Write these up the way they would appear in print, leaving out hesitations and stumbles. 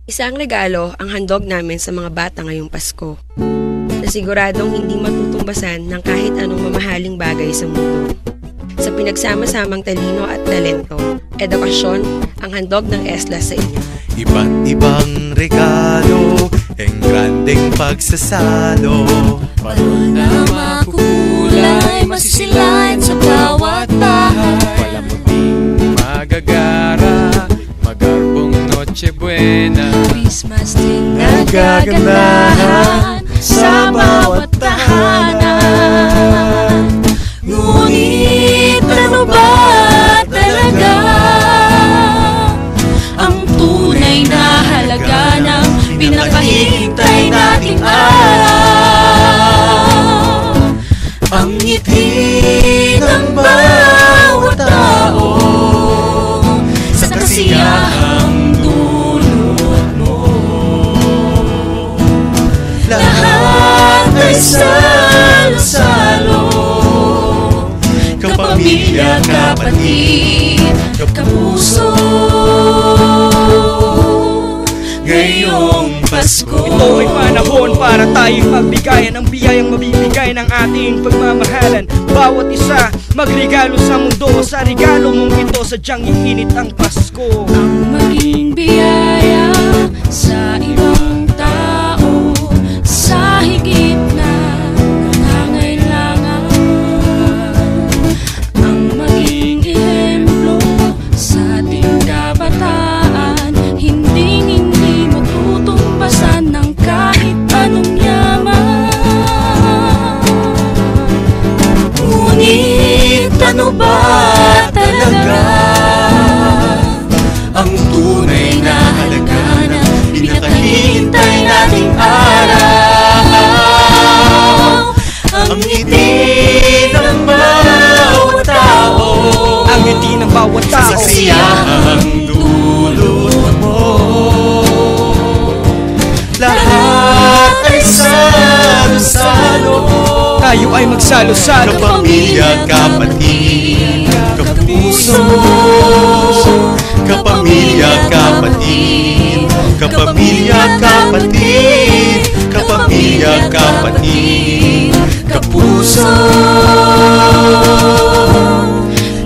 Isang regalo ang handog namin sa mga bata ngayong Pasko, na siguradong hindi matutumbasan ng kahit anong mamahaling bagay sa mundo. Sa pinagsama-samang talino at talento, edukasyon ang handog ng Eslas sa inyo. Iba't ibang regalo, engrandeng pagsasalo, parol na makukulay, masisilayan sa bawat bahay. palamuting magagara, magarbong Noche Buena, Christmas din nagagandahan sa bawat tahanan. Ngunit ano ba talaga ang tunay na halaga ng pinakahihintay nating araw? Ang ngiti ng bawat tao sa kasiyahang dulot mo. Lahat ay salo-salo, kapamilya, kapatid, kapuso. Ngayong Pasko, ito ay panahon para tayong magbigayan ang biyayang mabibigay ng ating pagmamahalan. Bawat isa magregalo sa mundo, sa regalo mong ito sadyang iinit ang Pasko. ang maging biyaya sa ibang tao, sa higit na nangangailangan. Ang maging ehemplo sa ating kabataan, hindi matutumbasan ng kahit anong yaman. Ngunit ano ba talaga ang tunay na halaga na pinakahihintay nating araw? Ang ngiti ng bawat tao, Ang ngiti ng bawat sa tao, kasiyahang dulot mo. Lahat ay salo-salo, tayo ay magsalo-salo. kapamilya, kapatid, kapuso, kapamilya, kapatid, kapamilya, kapatid, kapamilya, kapatid, kapuso.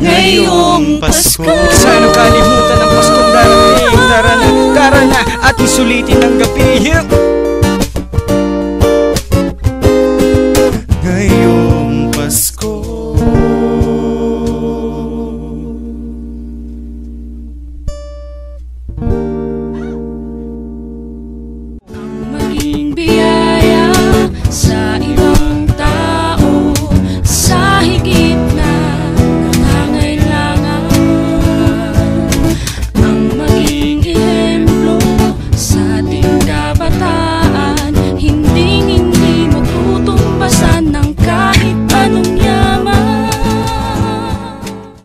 Ngayong Pasko, Sana kalimutan ang Paskong darating. Tara na, ating sulitin ang gabi.